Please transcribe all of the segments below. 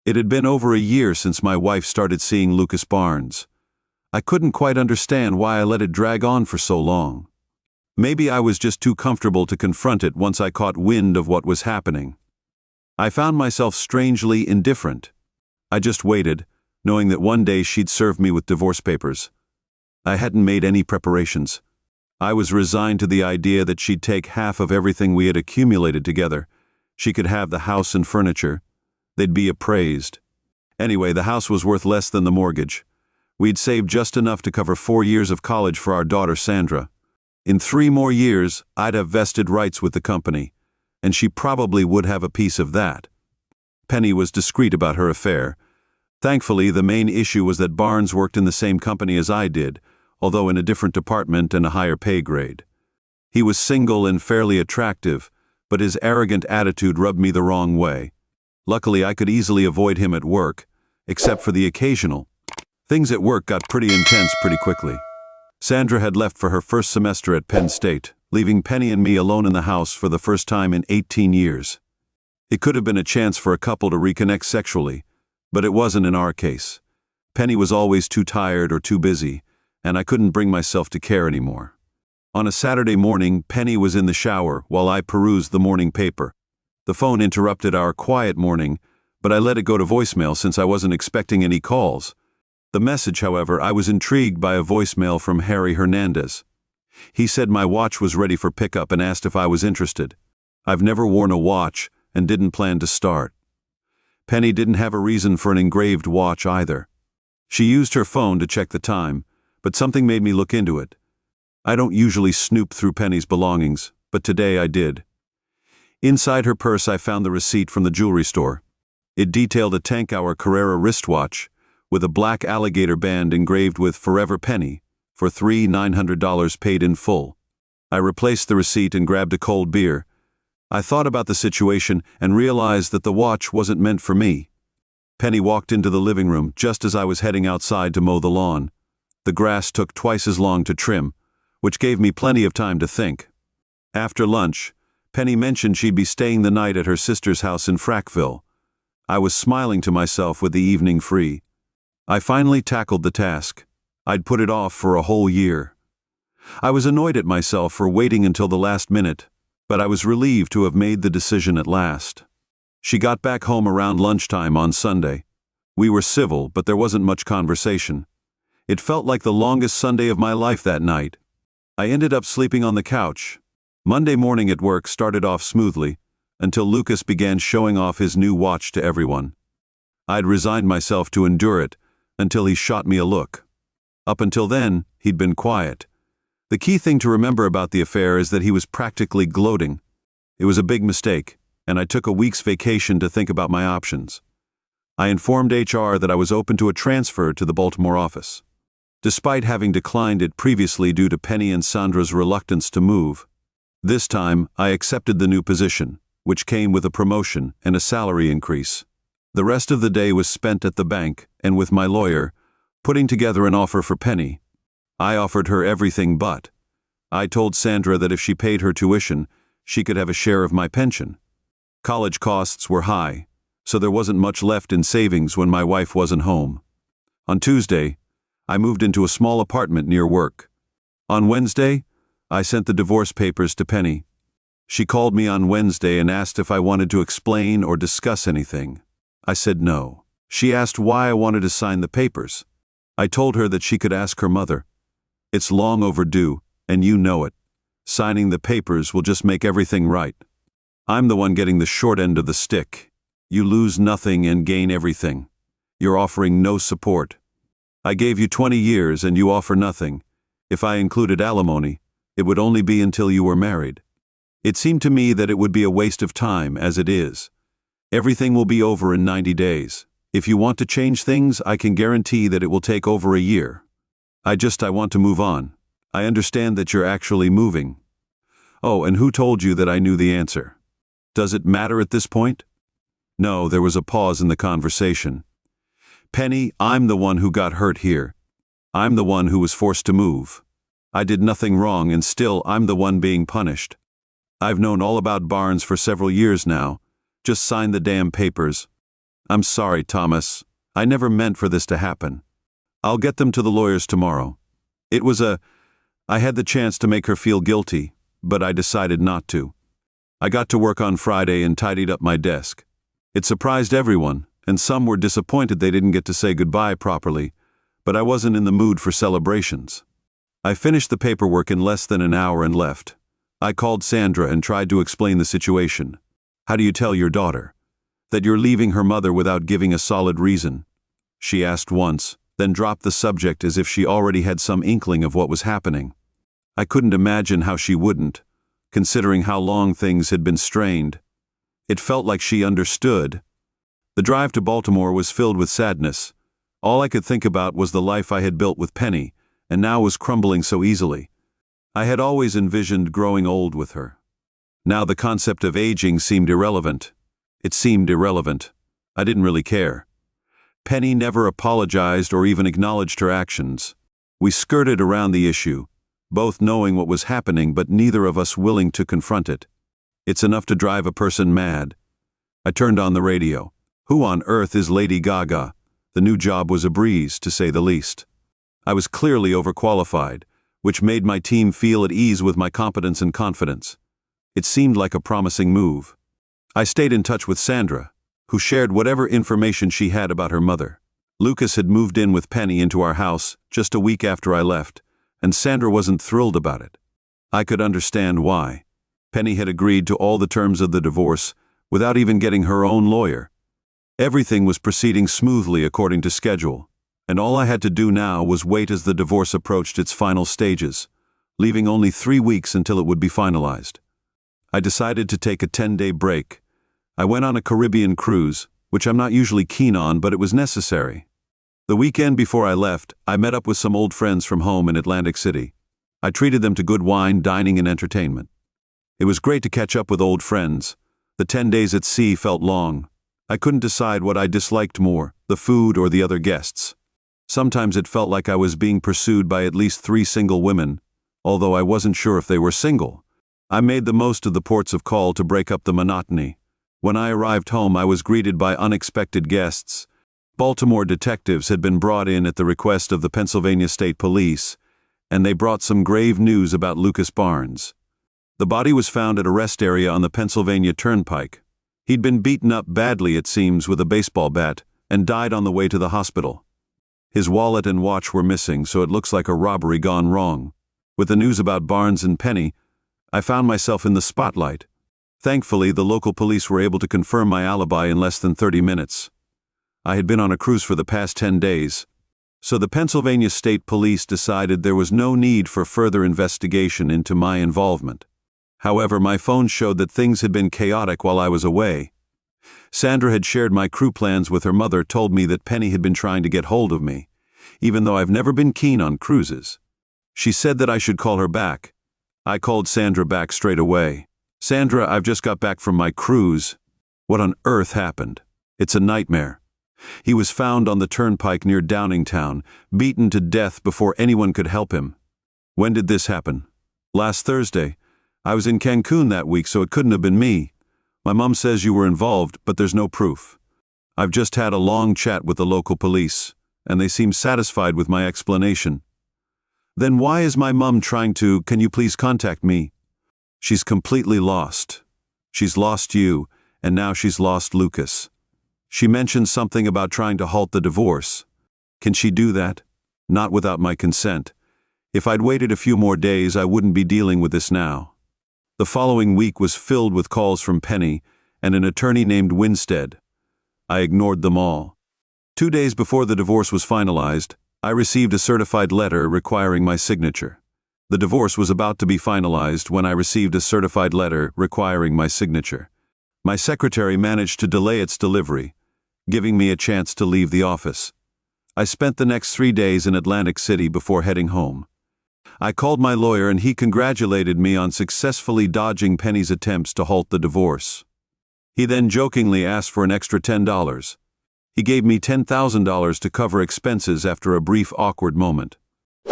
It had been over a year since my wife started seeing Lucas Barnes. I couldn't quite understand why I let it drag on for so long. Maybe I was just too comfortable to confront it once I caught wind of what was happening. I found myself strangely indifferent. I just waited, knowing that one day she'd serve me with divorce papers. I hadn't made any preparations. I was resigned to the idea that she'd take half of everything we had accumulated together. She could have the house and furniture. They'd be appraised. Anyway, the house was worth less than the mortgage. We'd saved just enough to cover 4 years of college for our daughter Sandra. In 3 more years, I'd have vested rights with the company, and she probably would have a piece of that. Penny was discreet about her affair. Thankfully, the main issue was that Barnes worked in the same company as I did, although in a different department and a higher pay grade. He was single and fairly attractive, but his arrogant attitude rubbed me the wrong way. Luckily, I could easily avoid him at work, except for the occasional. Things at work got pretty intense pretty quickly. Sandra had left for her first semester at Penn State, leaving Penny and me alone in the house for the first time in 18 years. It could have been a chance for a couple to reconnect sexually, but it wasn't in our case. Penny was always too tired or too busy, and I couldn't bring myself to care anymore. On a Saturday morning, Penny was in the shower while I perused the morning paper. The phone interrupted our quiet morning, but I let it go to voicemail since I wasn't expecting any calls. The message, however, I was intrigued by a voicemail from Harry Hernandez. He said my watch was ready for pickup and asked if I was interested. I've never worn a watch and didn't plan to start. Penny didn't have a reason for an engraved watch either. She used her phone to check the time, but something made me look into it. I don't usually snoop through Penny's belongings, but today I did. Inside her purse I found the receipt from the jewelry store. It detailed a tank-hour Carrera wristwatch with a black alligator band engraved with Forever Penny for $900 paid in full. I replaced the receipt and grabbed a cold beer. I thought about the situation and realized that the watch wasn't meant for me. Penny walked into the living room just as I was heading outside to mow the lawn. The grass took twice as long to trim, which gave me plenty of time to think. After lunch, Penny mentioned she'd be staying the night at her sister's house in Frackville. I was smiling to myself with the evening free. I finally tackled the task. I'd put it off for a whole year. I was annoyed at myself for waiting until the last minute, but I was relieved to have made the decision at last. She got back home around lunchtime on Sunday. We were civil, but there wasn't much conversation. It felt like the longest Sunday of my life that night. I ended up sleeping on the couch. Monday morning at work started off smoothly, until Lucas began showing off his new watch to everyone. I'd resigned myself to endure it, until he shot me a look. Up until then, he'd been quiet. The key thing to remember about the affair is that he was practically gloating. It was a big mistake, and I took a week's vacation to think about my options. I informed HR that I was open to a transfer to the Baltimore office. Despite having declined it previously due to Penny and Sandra's reluctance to move, this time I accepted the new position, which came with a promotion and a salary increase. The rest of the day was spent at the bank and with my lawyer, putting together an offer for Penny. I offered her everything but. I told Sandra that if she paid her tuition, she could have a share of my pension. College costs were high, so there wasn't much left in savings when my wife wasn't home. On Tuesday, I moved into a small apartment near work. On Wednesday, I sent the divorce papers to Penny. She called me on Wednesday and asked if I wanted to explain or discuss anything. I said no. She asked why I wanted to sign the papers. I told her that she could ask her mother. It's long overdue, and you know it. Signing the papers will just make everything right. I'm the one getting the short end of the stick. You lose nothing and gain everything. You're offering no support. I gave you 20 years and you offer nothing. If I included alimony, it would only be until you were married. It seemed to me that it would be a waste of time as it is. Everything will be over in 90 days. If you want to change things, I can guarantee that it will take over a year. I want to move on. I understand that you're actually moving. Oh, and who told you that I knew the answer? Does it matter at this point? No, there was a pause in the conversation. Penny, I'm the one who got hurt here. I'm the one who was forced to move. I did nothing wrong and still I'm the one being punished. I've known all about Barnes for several years now. Just sign the damn papers. I'm sorry, Thomas. I never meant for this to happen. I'll get them to the lawyers tomorrow. I had the chance to make her feel guilty, but I decided not to. I got to work on Friday and tidied up my desk. It surprised everyone, and some were disappointed they didn't get to say goodbye properly, but I wasn't in the mood for celebrations. I finished the paperwork in less than an hour and left. I called Sandra and tried to explain the situation. How do you tell your daughter that you're leaving her mother without giving a solid reason? She asked once, then dropped the subject as if she already had some inkling of what was happening. I couldn't imagine how she wouldn't, considering how long things had been strained. It felt like she understood. The drive to Baltimore was filled with sadness. All I could think about was the life I had built with Penny, and now was crumbling so easily. I had always envisioned growing old with her. Now the concept of aging seemed irrelevant. It seemed irrelevant. I didn't really care. Penny never apologized or even acknowledged her actions. We skirted around the issue, both knowing what was happening but neither of us willing to confront it. It's enough to drive a person mad. I turned on the radio. Who on earth is Lady Gaga? The new job was a breeze, to say the least. I was clearly overqualified, which made my team feel at ease with my competence and confidence. It seemed like a promising move. I stayed in touch with Sandra, who shared whatever information she had about her mother. Lucas had moved in with Penny into our house just a week after I left, and Sandra wasn't thrilled about it. I could understand why. Penny had agreed to all the terms of the divorce without even getting her own lawyer. Everything was proceeding smoothly according to schedule, and all I had to do now was wait as the divorce approached its final stages, leaving only 3 weeks until it would be finalized. I decided to take a 10-day break. I went on a Caribbean cruise, which I'm not usually keen on, but it was necessary. The weekend before I left, I met up with some old friends from home in Atlantic City. I treated them to good wine, dining, and entertainment. It was great to catch up with old friends. The 10 days at sea felt long. I couldn't decide what I disliked more, the food or the other guests. Sometimes it felt like I was being pursued by at least 3 single women, although I wasn't sure if they were single. I made the most of the ports of call to break up the monotony. When I arrived home, I was greeted by unexpected guests. Baltimore detectives had been brought in at the request of the Pennsylvania State Police, and they brought some grave news about Lucas Barnes. The body was found at a rest area on the Pennsylvania Turnpike. He'd been beaten up badly, it seems, with a baseball bat, and died on the way to the hospital. His wallet and watch were missing, so it looks like a robbery gone wrong. With the news about Barnes and Penny, I found myself in the spotlight. Thankfully, the local police were able to confirm my alibi in less than 30 minutes. I had been on a cruise for the past 10 days, so the Pennsylvania State Police decided there was no need for further investigation into my involvement. However, my phone showed that things had been chaotic while I was away. Sandra had shared my crew plans with her mother, told me that Penny had been trying to get hold of me, even though I've never been keen on cruises. She said that I should call her back. I called Sandra back straight away. Sandra, I've just got back from my cruise. What on earth happened? It's a nightmare. He was found on the turnpike near Downingtown, beaten to death before anyone could help him. When did this happen? Last Thursday. I was in Cancun that week, so it couldn't have been me. My mom says you were involved, but there's no proof. I've just had a long chat with the local police, and they seem satisfied with my explanation. Then why is my mom trying to, can you please contact me? She's completely lost. She's lost you, and now she's lost Lucas. She mentioned something about trying to halt the divorce. Can she do that? Not without my consent. If I'd waited a few more days, I wouldn't be dealing with this now. The following week was filled with calls from Penny and an attorney named Winstead. I ignored them all. 2 days before the divorce was finalized, I received a certified letter requiring my signature. The divorce was about to be finalized when I received a certified letter requiring my signature. My secretary managed to delay its delivery, giving me a chance to leave the office. I spent the next 3 days in Atlantic City before heading home. I called my lawyer and he congratulated me on successfully dodging Penny's attempts to halt the divorce. He then jokingly asked for an extra $10. He gave me $10,000 to cover expenses after a brief awkward moment.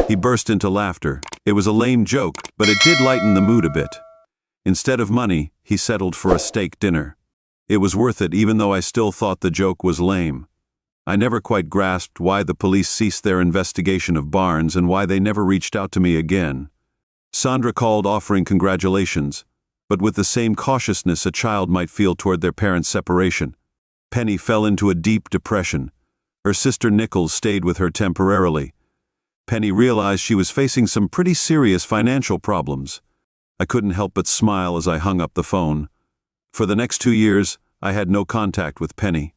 He burst into laughter. It was a lame joke, but it did lighten the mood a bit. Instead of money, he settled for a steak dinner. It was worth it even though I still thought the joke was lame. I never quite grasped why the police ceased their investigation of Barnes and why they never reached out to me again. Sandra called offering congratulations, but with the same cautiousness a child might feel toward their parents' separation. Penny fell into a deep depression. Her sister Nichols stayed with her temporarily. Penny realized she was facing some pretty serious financial problems. I couldn't help but smile as I hung up the phone. For the next 2 years, I had no contact with Penny.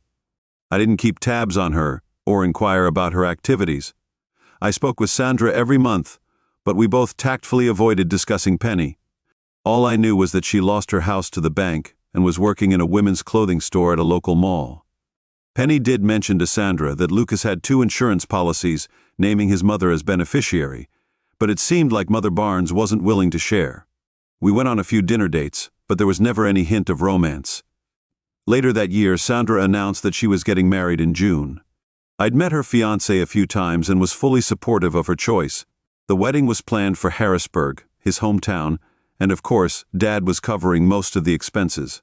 I didn't keep tabs on her or inquire about her activities. I spoke with Sandra every month, but we both tactfully avoided discussing Penny. All I knew was that she lost her house to the bank and was working in a women's clothing store at a local mall. Penny did mention to Sandra that Lucas had 2 insurance policies, naming his mother as beneficiary, but it seemed like Mother Barnes wasn't willing to share. We went on a few dinner dates, but there was never any hint of romance. Later that year, Sandra announced that she was getting married in June. I'd met her fiancé a few times and was fully supportive of her choice. The wedding was planned for Harrisburg, his hometown, and of course, Dad was covering most of the expenses.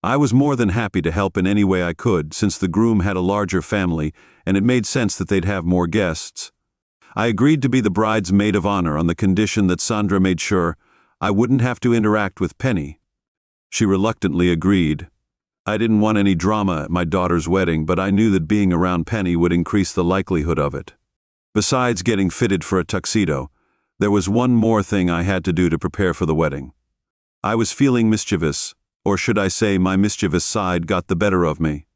I was more than happy to help in any way I could, since the groom had a larger family and it made sense that they'd have more guests. I agreed to be the bride's maid of honor on the condition that Sandra made sure I wouldn't have to interact with Penny. She reluctantly agreed. I didn't want any drama at my daughter's wedding, but I knew that being around Penny would increase the likelihood of it. Besides getting fitted for a tuxedo, there was one more thing I had to do to prepare for the wedding. I was feeling mischievous, or should I say my mischievous side got the better of me.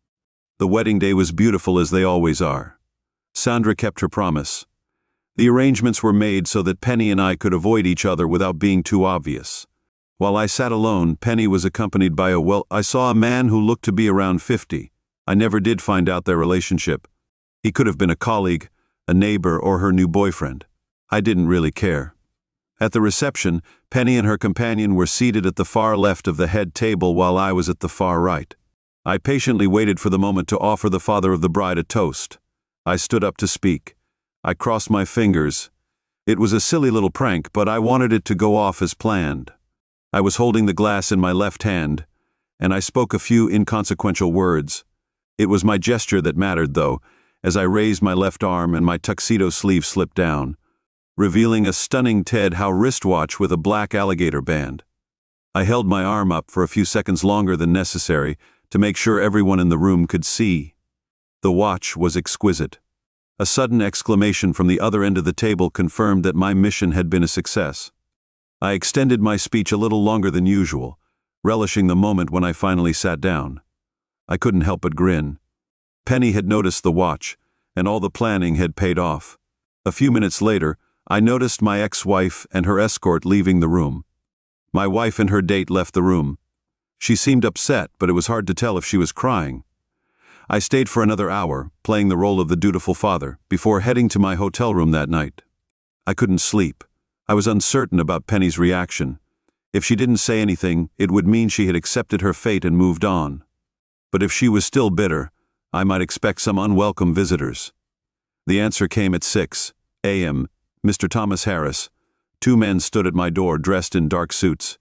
The wedding day was beautiful as they always are. Sandra kept her promise. The arrangements were made so that Penny and I could avoid each other without being too obvious. While I sat alone, Penny was accompanied by I saw a man who looked to be around 50. I never did find out their relationship. He could have been a colleague, a neighbor, or her new boyfriend. I didn't really care. At the reception, Penny and her companion were seated at the far left of the head table while I was at the far right. I patiently waited for the moment to offer the father of the bride a toast. I stood up to speak. I crossed my fingers. It was a silly little prank, but I wanted it to go off as planned. I was holding the glass in my left hand, and I spoke a few inconsequential words. It was my gesture that mattered, though, as I raised my left arm and my tuxedo sleeve slipped down, revealing a stunning Ted Howe wristwatch with a black alligator band. I held my arm up for a few seconds longer than necessary to make sure everyone in the room could see. The watch was exquisite. A sudden exclamation from the other end of the table confirmed that my mission had been a success. I extended my speech a little longer than usual, relishing the moment when I finally sat down. I couldn't help but grin. Penny had noticed the watch, and all the planning had paid off. A few minutes later, I noticed my ex-wife and her escort leaving the room. My wife and her date left the room. She seemed upset, but it was hard to tell if she was crying. I stayed for another hour, playing the role of the dutiful father, before heading to my hotel room that night. I couldn't sleep. I was uncertain about Penny's reaction. If she didn't say anything, it would mean she had accepted her fate and moved on. But if she was still bitter, I might expect some unwelcome visitors. The answer came at 6 a.m. Mr. Thomas Harris. 2 men stood at my door dressed in dark suits.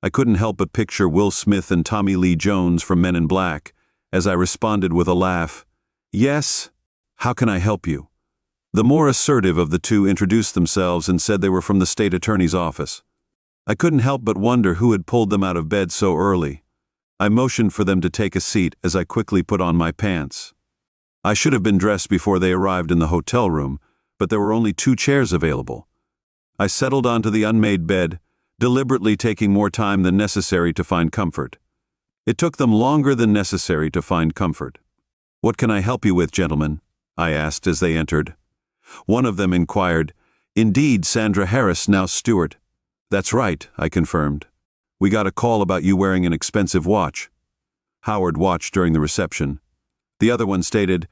I couldn't help but picture Will Smith and Tommy Lee Jones from Men in Black, as I responded with a laugh. Yes, how can I help you? The more assertive of the two introduced themselves and said they were from the state attorney's office. I couldn't help but wonder who had pulled them out of bed so early. I motioned for them to take a seat as I quickly put on my pants. I should have been dressed before they arrived in the hotel room, but there were only 2 chairs available. I settled onto the unmade bed, deliberately taking more time than necessary to find comfort. It took them longer than necessary to find comfort. "What can I help you with, gentlemen?" I asked as they entered. One of them inquired, "Indeed, Sandra Harris, now Stewart." "That's right," I confirmed. "We got a call about you wearing an expensive watch." Howard watched during the reception. The other one stated,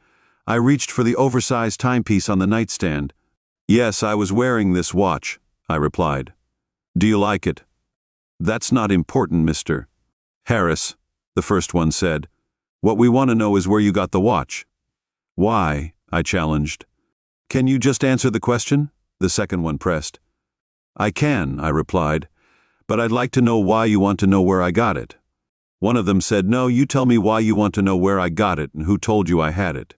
"I reached for the oversized timepiece on the nightstand." "Yes, I was wearing this watch," I replied. "Do you like it?" "That's not important, Mr. Harris," the first one said. "What we want to know is where you got the watch." "Why?" I challenged. "Can you just answer the question?" the second one pressed. "I can," I replied, "but I'd like to know why you want to know where I got it." One of them said, "No, you tell me why you want to know where I got it and who told you I had it."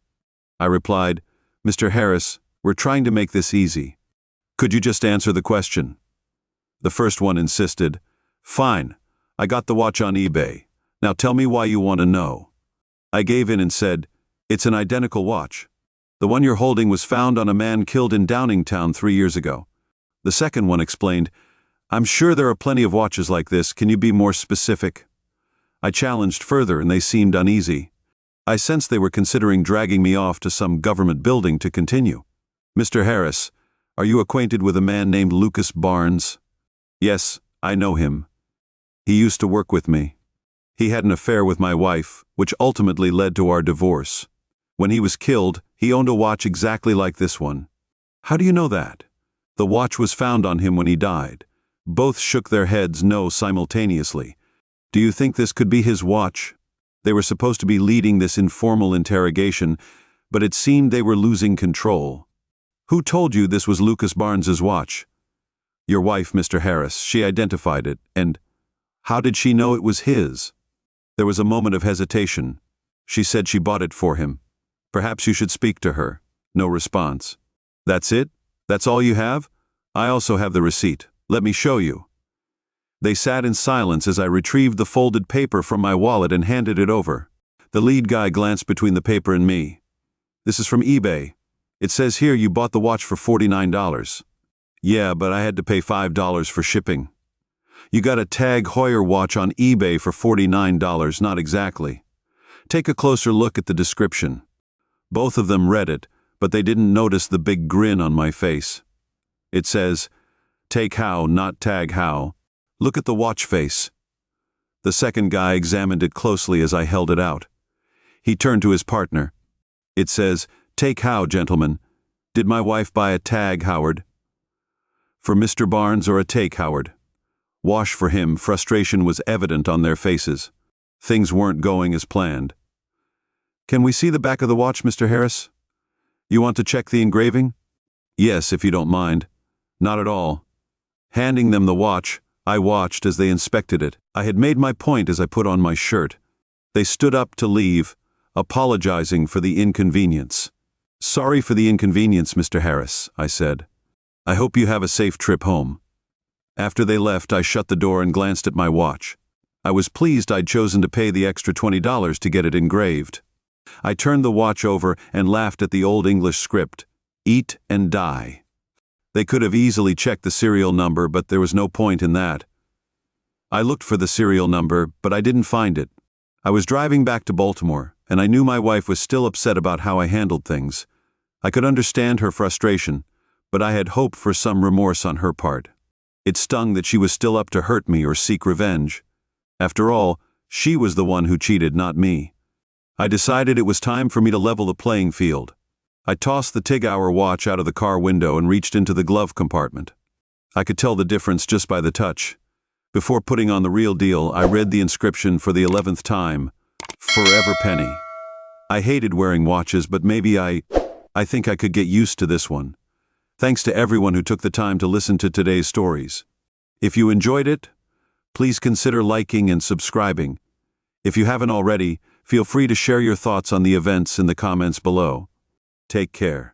I replied, "Mr. Harris, we're trying to make this easy. Could you just answer the question?" The first one insisted, "Fine, I got the watch on eBay. Now tell me why you want to know." I gave in and said, "It's an identical watch. The one you're holding was found on a man killed in Downingtown 3 years ago." The second one explained, "I'm sure there are plenty of watches like this. Can you be more specific?" I challenged further and they seemed uneasy. I sensed they were considering dragging me off to some government building to continue. "Mr. Harris, are you acquainted with a man named Lucas Barnes?" "Yes, I know him. He used to work with me. He had an affair with my wife, which ultimately led to our divorce. When he was killed, he owned a watch exactly like this one." "How do you know that?" "The watch was found on him when he died." Both shook their heads no simultaneously. "Do you think this could be his watch?" They were supposed to be leading this informal interrogation, but it seemed they were losing control. "Who told you this was Lucas Barnes's watch?" "Your wife, Mr. Harris. She identified it, and—" "How did she know it was his?" There was a moment of hesitation. "She said she bought it for him." "Perhaps you should speak to her." No response. "That's it? That's all you have?" "I also have the receipt. Let me show you." They sat in silence as I retrieved the folded paper from my wallet and handed it over. The lead guy glanced between the paper and me. "This is from eBay. It says here you bought the watch for $49. "Yeah, but I had to pay $5 for shipping." "You got a Tag Heuer watch on eBay for $49, not exactly. Take a closer look at the description." Both of them read it, but they didn't notice the big grin on my face. It says, "Take How, not Tag How. Look at the watch face." The second guy examined it closely as I held it out. He turned to his partner. "It says, Take How, gentlemen. Did my wife buy a Tag Howard?" "For Mr. Barnes or a Take Howard?" Wash for him, frustration was evident on their faces. Things weren't going as planned. "Can we see the back of the watch, Mr. Harris?" "You want to check the engraving?" "Yes, if you don't mind." "Not at all." Handing them the watch, I watched as they inspected it. I had made my point as I put on my shirt. They stood up to leave, apologizing for the inconvenience. "Sorry for the inconvenience, Mr. Harris," I said. "I hope you have a safe trip home." After they left, I shut the door and glanced at my watch. I was pleased I'd chosen to pay the extra $20 to get it engraved. I turned the watch over and laughed at the Old English script, "Eat and die." They could have easily checked the serial number, but there was no point in that. I looked for the serial number, but I didn't find it. I was driving back to Baltimore, and I knew my wife was still upset about how I handled things. I could understand her frustration, but I had hoped for some remorse on her part. It stung that she was still up to hurt me or seek revenge. After all, she was the one who cheated, not me. I decided it was time for me to level the playing field. I tossed the TIG Hour watch out of the car window and reached into the glove compartment. I could tell the difference just by the touch. Before putting on the real deal, I read the inscription for the 11th time, "Forever Penny." I hated wearing watches, but maybe I think I could get used to this one. Thanks to everyone who took the time to listen to today's stories. If you enjoyed it, please consider liking and subscribing. If you haven't already, feel free to share your thoughts on the events in the comments below. Take care.